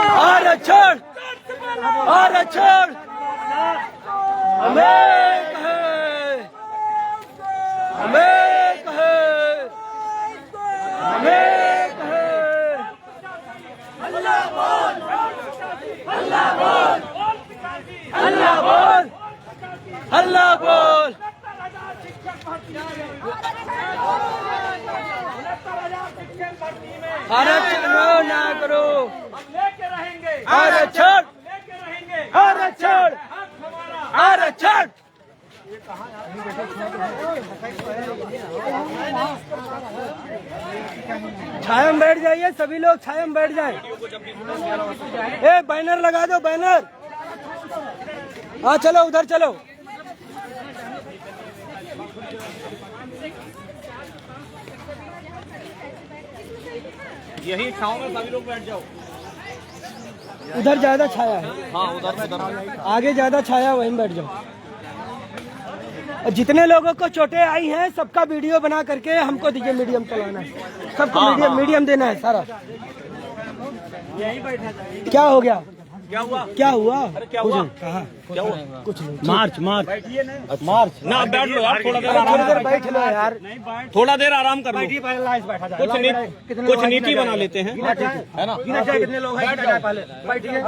आरक्षण आरक्षण हमें कहे हमें कहे हमें कहे अल्लाह बोल अल्लाह बोल अल्लाह बोल अल्लाह बोल आरक्षण ना करो लेके रहेंगे आरक्षण लेके रहेंगे आरक्षण आरक्षण छाया में बैठ जाइए सभी लोग छाया में बैठ जाए। ए बैनर लगा दो बैनर। हाँ चलो उधर चलो। यही छांव में सभी लोग बैठ जाओ। उधर ज्यादा छाया है। हाँ उधर आगे ज्यादा छाया वहीं बैठ जाओ। और जितने लोगों को चोटें आई हैं सबका वीडियो बना करके हमको दीजिए। मीडियम चलाना है सबको। मीडियम देना है सारा। यही बैठा। क्या हो गया? क्या हुआ? क्या हुआ? अरे क्या हुआ? कहा क्या हुआ? कुछ नहीं। मार्च मार्च ना बैठ लो यार। थोड़ा देर बैठ लो यार। थोड़ा देर आराम कर लो। कुछ नीति बना लेते हैं है ना। कितने लोग हैं? बैठिए।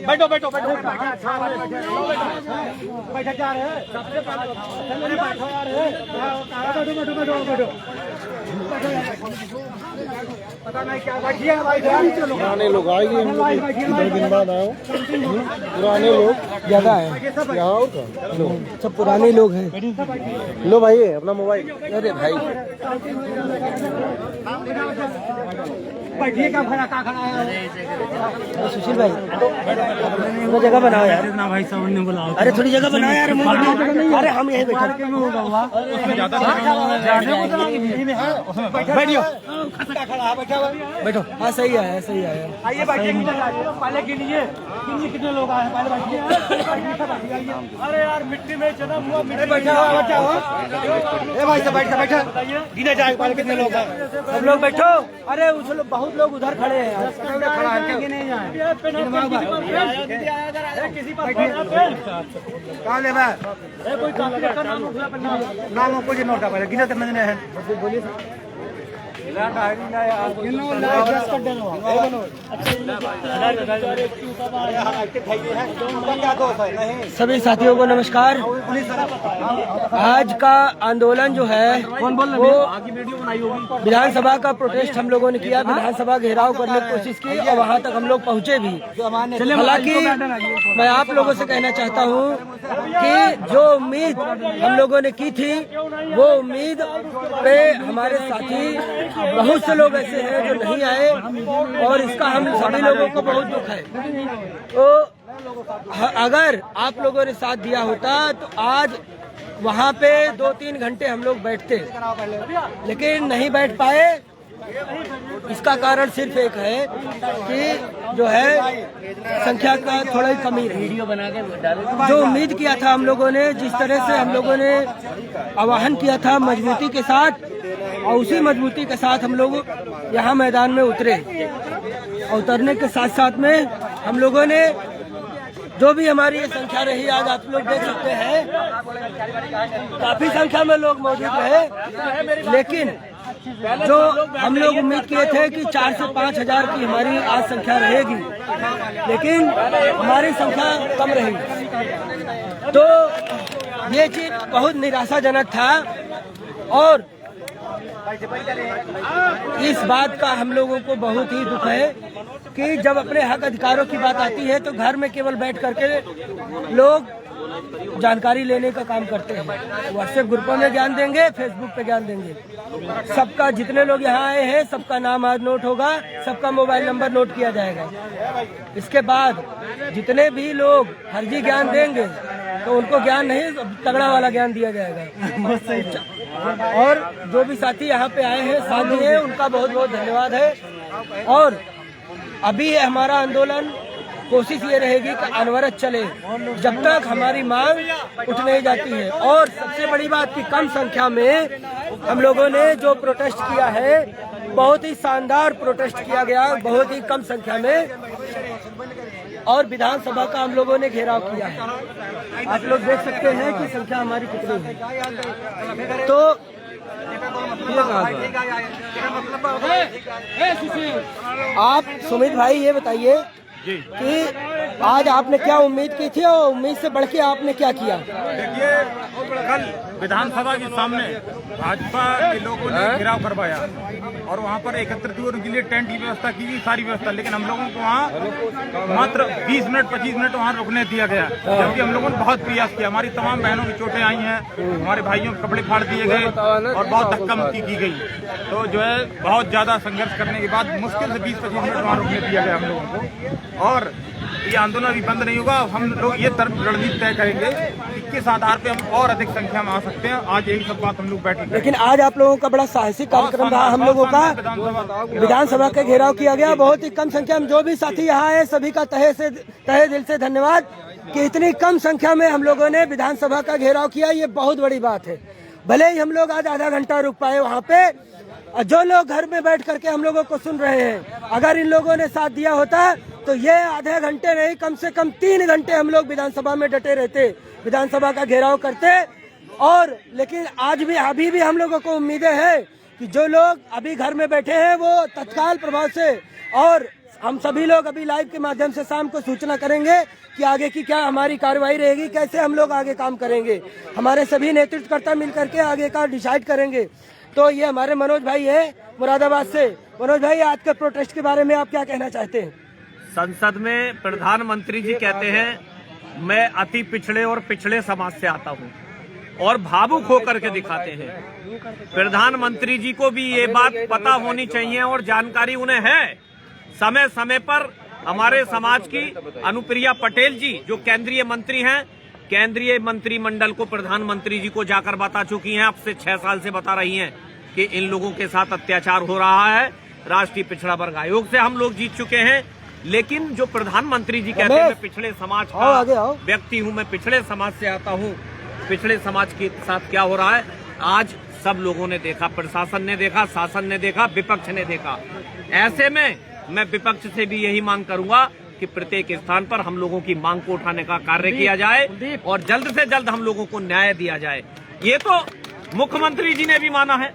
बैठो बैठो बैठो। बैठा जा रहे हैं। पता नहीं क्या बैठिए। पुराने लोग आएंगे 2 दिन बाद आओ। पुराने लोग ज्यादा है यहाँ और कहाँ? सब पुराने लोग हैं। लो भाई अपना मोबाइल। अरे भाई बैठिए। क्या खड़ा है सुशील भाई? थोड़ा जगह बनाओ यार। ना भाई साहब ने बुलाओ। अरे थोड़ी जगह बनाओ यार। अरे हम यहीं बैठे। बैठियो। बैठो। हाँ सही है सही है। आइए बैठिए। पहले गिनिए कितने लोग आए हैं। पहले बैठिए। अरे यार मिट्टी में जन्म हुआ। बैठा भाई सब बैठा गिने जाए पहले कितने लोग हैं। सब लोग बैठो। अरे उस लोग बहुत लोग उधर खड़े हैं यार। नहीं जाए किसी पर कहाँ ले नाम कुछ नोटा पहले गिने तो मैंने है। बोलिए सभी साथियों को नमस्कार। आज का आंदोलन जो है वो विधानसभा का प्रोटेस्ट हम लोगों ने किया। विधानसभा घेराव करने की कोशिश की और वहां तक हम लोग पहुंचे भी। हालांकि मैं आप लोगों से कहना चाहता हूं कि जो उम्मीद हम लोगों ने की थी वो उम्मीद पे हमारे साथी बहुत से लोग ऐसे हैं जो नहीं आए और इसका हम सभी लोगों को बहुत दुख है। तो अगर आप लोगों ने साथ दिया होता तो आज वहाँ पे 2-3 घंटे हम लोग बैठते, लेकिन नहीं बैठ पाए। इसका कारण सिर्फ एक है कि जो है संख्या का थोड़ा ही कमी रही। जो उम्मीद किया था हम लोगों ने, जिस तरह से हम लोगों ने आह्वान किया था मजबूती के साथ, और उसी मजबूती के साथ हम लोग यहाँ मैदान में उतरे। और उतरने के साथ साथ में हम लोगों ने जो भी हमारी ये संख्या रही, आज आप लोग देख सकते हैं काफी संख्या में लोग मौजूद रहे। लेकिन जो हम लोग उम्मीद किए थे कि 4 से 5 हजार की हमारी आज संख्या रहेगी, लेकिन हमारी संख्या कम रही। तो ये चीज बहुत निराशाजनक था और इस बात का हम लोगों को बहुत ही दुख है कि जब अपने हक अधिकारों की बात आती है तो घर में केवल बैठ करके लोग जानकारी लेने का काम करते हैं। व्हाट्सएप ग्रुपों में ज्ञान देंगे, फेसबुक पे ज्ञान देंगे। सबका जितने लोग यहाँ आए हैं सबका नाम आज नोट होगा, सबका मोबाइल नंबर नोट किया जाएगा। इसके बाद जितने भी लोग फर्जी ज्ञान देंगे तो उनको ज्ञान नहीं, तगड़ा वाला ज्ञान दिया जाएगा। और जो भी साथी यहाँ पे आए हैं साथ दिए, उनका बहुत बहुत धन्यवाद है। और अभी हमारा आंदोलन कोशिश ये रहेगी कि अनवरत चले जब तक हमारी मांग उठ नहीं जाती है। और सबसे बड़ी बात कि कम संख्या में हम लोगों ने जो प्रोटेस्ट किया है बहुत ही शानदार प्रोटेस्ट किया गया, बहुत ही कम संख्या में, और विधानसभा का हम लोगों ने घेराव किया है। आप लोग देख सकते हैं कि संख्या हमारी कितनी है। तो आप सुमित भाई ये बताइए कि आज आपने क्या उम्मीद की थी और उम्मीद से बढ़ के आपने क्या किया? देखिए, कल विधानसभा के सामने भाजपा के लोगों ने घेराव करवाया और वहाँ पर एकत्रित हुए, उनके लिए टेंट की व्यवस्था की गई, सारी व्यवस्था, लेकिन हम लोगों को वहाँ मात्र 20 मिनट 25 मिनट वहाँ रुकने दिया गया, क्योंकि हम लोगों ने बहुत प्रयास किया। हमारी तमाम बहनों की चोटें आई हैं, हमारे भाइयों के कपड़े फाड़ दिए गए और बहुत धक्का मुक्की की गई। तो जो है बहुत ज्यादा संघर्ष करने के बाद मुश्किल से 20-25 मिनट वहाँ रुकने दिया गया हम लोगों को। और ये आंदोलन अभी बंद नहीं होगा। हम लोग ये रणनीति तय करेंगे कि किस आधार पे हम और अधिक संख्या में आ सकते हैं। आज यही सब बात हम लोग बैठे। लेकिन आज आप लोगों का बड़ा साहसिक कार्यक्रम रहा। हम लोगों का विधानसभा का घेराव किया गया, बहुत ही कम संख्या में। जो भी साथी यहाँ आए सभी का तहे दिल से धन्यवाद कि इतनी कम संख्या में हम लोगों ने विधानसभा का घेराव किया। ये बहुत बड़ी बात है। भले ही हम लोग आज आधा घंटा रुक पाए वहाँ पे, जो लोग घर में बैठ करके हम लोगों को सुन रहे हैं, अगर इन लोगों ने साथ दिया होता तो ये आधे घंटे नहीं, कम से कम 3 घंटे हम लोग विधानसभा में डटे रहते, विधानसभा का घेराव करते। और लेकिन आज भी अभी भी हम लोगों को उम्मीदें हैं कि जो लोग अभी घर में बैठे हैं वो तत्काल प्रभाव से, और हम सभी लोग अभी लाइव के माध्यम से शाम को सूचना करेंगे कि आगे की क्या हमारी कार्रवाई रहेगी, कैसे हम लोग आगे काम करेंगे। हमारे सभी नेतृत्वकर्ता मिलकर के आगे का डिसाइड करेंगे। तो ये हमारे मनोज भाई है मुरादाबाद से। मनोज भाई, आज के प्रोटेस्ट के बारे में आप क्या कहना चाहते हैं? संसद में प्रधानमंत्री जी कहते हैं मैं अति पिछड़े और पिछड़े समाज से आता हूं, और भावुक होकर के दिखाते हैं। प्रधानमंत्री जी को भी ये बात पता होनी चाहिए और जानकारी उन्हें है। समय समय पर हमारे समाज की अनुप्रिया पटेल जी जो केंद्रीय मंत्री हैं, केंद्रीय मंत्रिमंडल को प्रधानमंत्री जी को जाकर बता चुकी हैं, अब से 6 साल से बता रही हैं कि इन लोगों के साथ अत्याचार हो रहा है। राष्ट्रीय पिछड़ा वर्ग आयोग से हम लोग जीत चुके हैं, लेकिन जो प्रधानमंत्री जी कहते हैं मैं पिछड़े समाज का व्यक्ति हूं, मैं पिछड़े समाज से आता हूं, पिछड़े समाज के साथ क्या हो रहा है आज सब लोगों ने देखा, प्रशासन ने देखा, शासन ने देखा, विपक्ष ने देखा। ऐसे में मैं विपक्ष से भी यही मांग करूंगा कि प्रत्येक स्थान पर हम लोगों की मांग को उठाने का कार्य किया जाए और जल्द से जल्द हम लोगों को न्याय दिया जाए। ये तो मुख्यमंत्री जी ने भी माना है,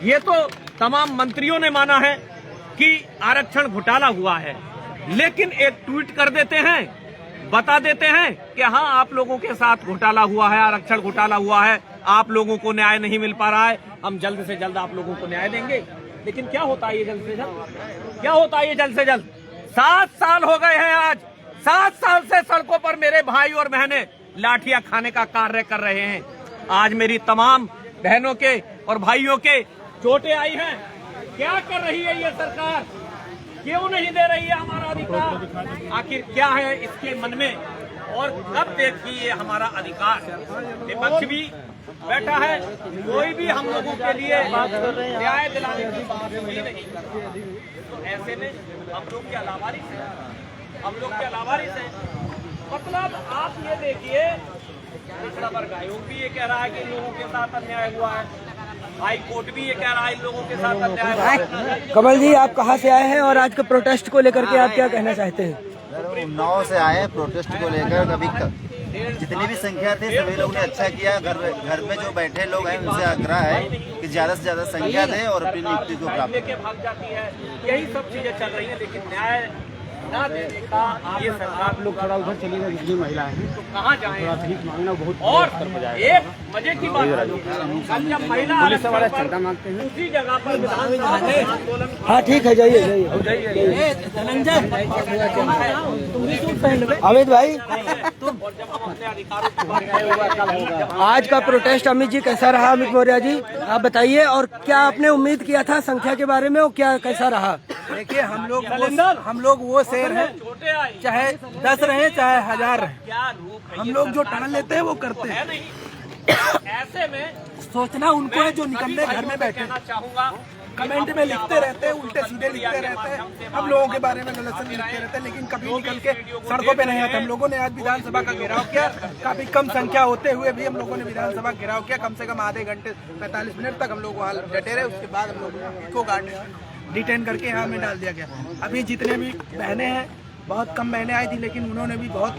ये तो तमाम मंत्रियों ने माना है कि आरक्षण घोटाला हुआ है, लेकिन एक ट्वीट कर देते हैं, बता देते हैं कि हाँ आप लोगों के साथ घोटाला हुआ है, आरक्षण घोटाला हुआ है, आप लोगों को न्याय नहीं मिल पा रहा है, हम जल्द से जल्द आप लोगों को न्याय देंगे। लेकिन क्या होता है ये जल्द से जल्द? क्या होता है ये जल्द से जल्द? 7 साल हो गए हैं आज, 7 साल से सड़कों पर मेरे भाई और बहनें लाठियां खाने का कार्य कर रहे हैं। आज मेरी तमाम बहनों के और भाइयों के चोटें आई हैं। क्या कर रही है ये सरकार? क्यों नहीं दे रही है हमारा अधिकार? आखिर क्या है इसके मन में? और कब देखिए ये हमारा अधिकार? विपक्ष भी बैठा है, कोई भी हम लोगों के लिए न्याय दिलाने की बात ही नहीं। तो ऐसे में हम लोग क्या लावारिस हैं? हम लोग क्या लावारिस हैं? मतलब आप ये देखिए, पिछड़ा वर्ग आयोग भी ये कह रहा है कि इन लोगों के साथ अन्याय हुआ है, हाई कोर्ट भी ये कह रहा है इन लोगों के साथ अन्याय हुआ है। कमल जी, आप कहाँ से आए हैं और आज के प्रोटेस्ट को लेकर के आप क्या कहना चाहते हैं? उन्नाव से आए हैं प्रोटेस्ट को लेकर। अभी जितनी भी संख्या थी सभी लोगों ने अच्छा किया। घर में जो बैठे लोग हैं उनसे आग्रह है कि ज्यादा से ज्यादा संख्या दें और अपनी नियुक्ति को प्राप्त लेके भाग जाती है। यही सब चीजें चल रही है, लेकिन न्याय ना देने का ये सरकार लोग थोड़ा उधर चलिएगा, जितनी महिलाएं हैं तो कहाँ जाए? भीख मांगना बहुत और एक मजे की बात है, कल जब महिला आरक्षण पर मांगते हैं उसी जगह पर विधानसभा में आंदोलन। हाँ ठीक है, जाइए अमित भाई। आज का प्रोटेस्ट अमित जी कैसा रहा? अमित मौर्य जी आप बताइए, और क्या आपने उम्मीद किया था संख्या के बारे में, और क्या कैसा रहा? देखिए, हम लोग वो शेर हैं, चाहे 10 रहे चाहे 1000 रहे, हम लोग जो ठान लेते हैं वो करते हैं। ऐसे में सोचना उनको है जो निकलने घर में बैठे। कहना चाहूंगा कमेंट में लिखते रहते हैं, उल्टे सीधे लिखते रहते हैं, हम लोगों के बारे में गलत से लिखते रहते हैं, लेकिन कभी निकल के सड़कों पे नहीं आते। हम लोगों ने आज विधानसभा का घेराव किया, काफी कम संख्या होते हुए भी हम लोगों ने विधानसभा का घेराव किया। कम से कम आधे घंटे 45 मिनट तक हम लोग वहाँ डटे रहे। उसके बाद हम लोग को गार्ड डिटेन करके यहाँ में डाल दिया गया। अभी जितने भी बहनें हैं, बहुत कम बहनें आई थी, लेकिन उन्होंने भी बहुत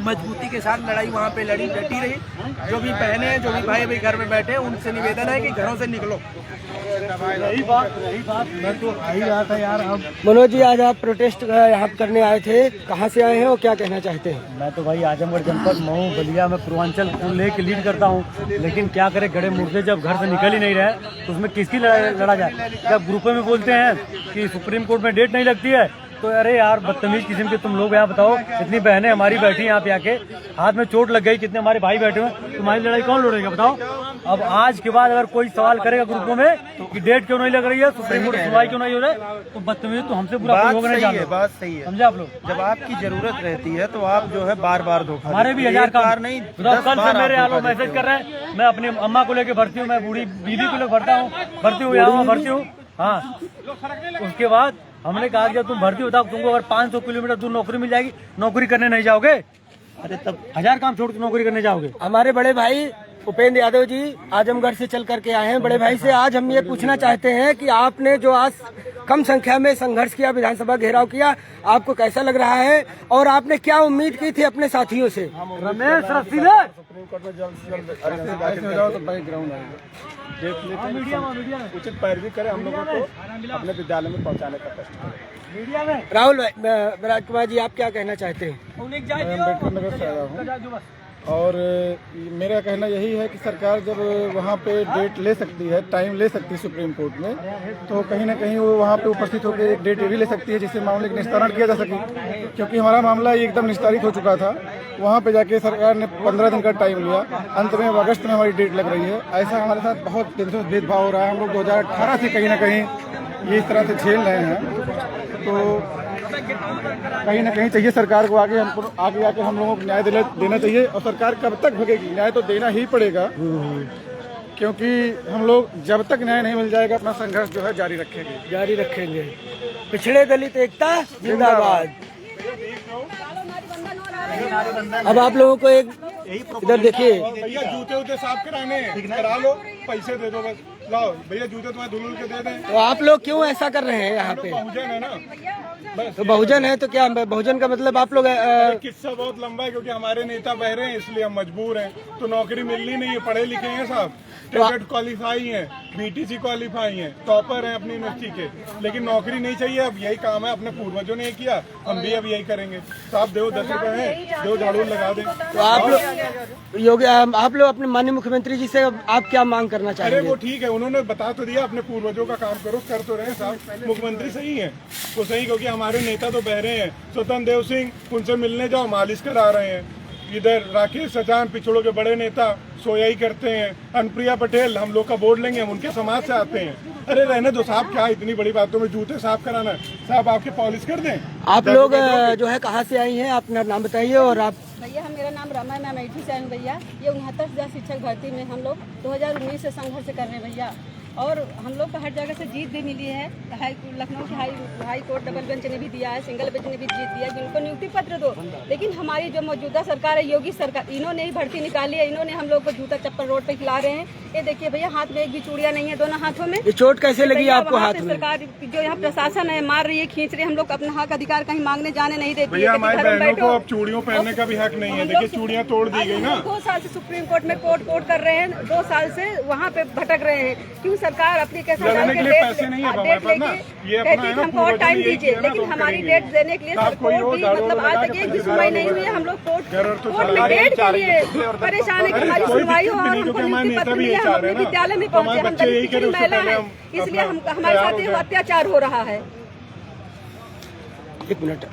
मजबूती के साथ लड़ाई वहाँ पे लड़ी, डटी रही। जो भी बहनें हैं, जो भी भाई भाई घर में बैठे हैं, उनसे निवेदन है कि घरों से निकलो। रही बात मैं तो आ ही रहा था यार। अब मनोज जी, आज आप प्रोटेस्ट यहाँ करने आए थे, कहाँ से आए हैं और क्या कहना चाहते हैं? मैं तो भाई आजमगढ़ जनपद मऊ बलिया में पूर्वांचल को लेके लीड करता हूँ, लेकिन क्या करे, गड़े मुर्दे जब घर से निकल ही नहीं रहे तो उसमें किसकी लड़ा जाए। जब ग्रुपों में बोलते हैं कि सुप्रीम कोर्ट में डेट नहीं लगती है, तो अरे यार बदतमीज किस्म के तुम लोग यहाँ बताओ। इतनी बहनें हमारी बैठी यहाँ पे आके, हाथ में चोट लग गई, कितने हमारे भाई बैठे हुए, तुम्हारी लड़ाई कौन लड़ेगा बताओ। अब आज के बाद अगर कोई सवाल करेगा ग्रुपों में कि डेट क्यों नहीं लग रही है, सुप्रीम कोर्ट सुनवाई क्यों नहीं हो रहा है, तो बदतमीज तो हमसे बुरा कोई होगा नहीं। जानो बात सही है, समझे आप लोग। जब आपकी जरूरत रहती है तो आप जो है बार बार धोखा, हमारे भी 1000 काम नहीं। कल से मेरे यहाँ मैसेज कर रहे हैं, मैं अपनी अम्मा को लेके भर्ती हूँ, मैं बूढ़ी बीवी को लेकर भर्ती हूँ, यहाँ भर्ती हूँ। हाँ, उसके बाद हमने कहा जब तुम भर्ती होता तुमको अगर 500 किलोमीटर दूर नौकरी मिल जाएगी, नौकरी करने नहीं जाओगे? अरे तब 1000 काम छोड़ के नौकरी करने जाओगे? हमारे बड़े भाई उपेंद्र यादव जी आजमगढ़ से चल करके आए हैं। बड़े भाई से आज हम ये पूछना चाहते हैं कि आपने जो आज कम संख्या में संघर्ष किया, विधानसभा घेराव किया, आपको कैसा लग रहा है और आपने क्या उम्मीद की थी अपने साथियों से? रमेश रसीले सुप्रीम कोर्ट में जल्द से जल्द तो बैकग्राउंड उचित पैरवी करे, हम लोगों को अपने विद्यालय में पहुंचाने का कष्ट करें। राहुल राजकुमार जी, आप क्या कहना चाहते हैं? मैं अम्बेडकर नगर से आया हूँ और मेरा कहना यही है कि सरकार जब वहाँ पे डेट ले सकती है, टाइम ले सकती है सुप्रीम कोर्ट में, तो कहीं ना कहीं वो वहाँ पे उपस्थित होकर एक डेट ये भी ले सकती है जिससे मामले का निस्तारण किया जा सके। क्योंकि हमारा मामला एकदम निस्तारित हो चुका था, वहाँ पे जाके सरकार ने 15 दिन का टाइम लिया, अंत में अगस्त में हमारी डेट लग रही है। ऐसा हमारे साथ बहुत दिन से भेदभाव हो रहा है। हम लोग 2018 से कहीं ना कहीं ये इस तरह से झेल रहे हैं, तो कहीं ना कहीं चाहिए सरकार को आगे आके हम लोगों को न्याय देना चाहिए। और सरकार कब तक भगेगी? न्याय तो देना ही पड़ेगा, क्योंकि हम लोग जब तक न्याय नहीं मिल जाएगा अपना संघर्ष जो है जारी रखेंगे। पिछड़े दलित एकता जिंदाबाद। अब आप लोगों को एक इधर देखिए, भैया जूते साफ कराने करा लो, पैसे दे दो, बस लाओ भैया जूते तुम्हें धुल के दे दें। तो आप लोग क्यों ऐसा कर रहे हैं यहाँ पे? बहुजन है ना, तो बहुजन है तो क्या बहुजन का मतलब आप लोग किस्सा बहुत लंबा है, क्योंकि हमारे नेता बहरे हैं इसलिए हम मजबूर हैं। तो नौकरी मिलनी नहीं है, पढ़े लिखे हैं साहब, टेट क्वालिफाई हैं, बीटीसी क्वालिफाई हैं, टॉपर हैं अपनी यूनिवर्सिटी के, लेकिन नौकरी नहीं चाहिए। अब यही काम है, अपने पूर्वजों ने किया, हम भी अब यही करेंगे। साहब दो 10 रुपए हैं, दो झाड़ू लगा दें। तो आप लोग अपने माननीय मुख्यमंत्री जी से आप क्या मांग करना चाहेंगे? अरे वो ठीक है, उन्होंने बता तो दिया, अपने पूर्वजों का काम करो, कर तो रहे साहब। मुख्यमंत्री सही है, वो सही, क्योंकि हमारे नेता तो बहरे हैं। स्वतंत्र देव सिंह, उनसे मिलने जाओ, मालिश करा रहे हैं। इधर राकेश सचान, पिछड़ों के बड़े नेता, सोयाई करते हैं। अनुप्रिया पटेल, हम लोग का बोर्ड लेंगे, हम उनके समाज से आते हैं। अरे रहने दो साहब, क्या इतनी बड़ी बातों में जूते साफ कराना? साहब आपके पॉलिश कर दें। आप लोग जो है कहाँ से आई हैं, अपना नाम बताइए। और आप? भैया मेरा नाम रमा है, मैं अमेठी से आई हूँ भैया। ये 69,000 शिक्षक भर्ती में हम लोग 2019 से संघर्ष कर रहे हैं भैया, और हम लोग को हर जगह से जीत भी मिली है। लखनऊ की हाई कोर्ट डबल बेंच ने भी दिया है, सिंगल बेंच ने भी जीत दिया है, जिनको नियुक्ति पत्र दो। लेकिन हमारी जो मौजूदा सरकार है, योगी सरकार, इन्होंने ही भर्ती निकाली है। इन्होंने हम लोग को जूता चप्पल रोड पे खिला रहे हैं। ये देखिए भैया, हाथ में एक भी चूड़ियां नहीं है, दोनों हाथों में। ये चोट कैसे लगी आपको हाथ में? सरकार जो यहाँ प्रशासन है मार रही है, खींच रही है। हम लोग अपना हक अधिकार कहीं मांगने जाने नहीं देती भैया, हमारी बहनों को अब चूड़ियों पहनने का भी हक नहीं है। देखिए चूड़ियां तोड़ दी गई ना। 2 साल से सुप्रीम कोर्ट में कोर्ट कर रहे हैं, 2 साल से वहाँ पे भटक रहे हैं। क्यों सरकार अपनी लड़ने के लिए पैसे नहीं है हमारे पास ना, ये अपना है ना, हमको और टाइम दीजिए। लेकिन हमारी डेट देने के लिए कोर्ट भी मतलब आज तक एक भी सुनवाई नहीं हुई है। हम लोग कोर्ट में डेट के लिए परेशान है कि हमारी सुनवाई हो और हमको नियुक्ति पत्र मिले, हम अपने विद्यालय में पहुंचे। हम दलित की महिला है, इसलिए हमारे साथ अत्याचार हो रहा है। 1 मिनट।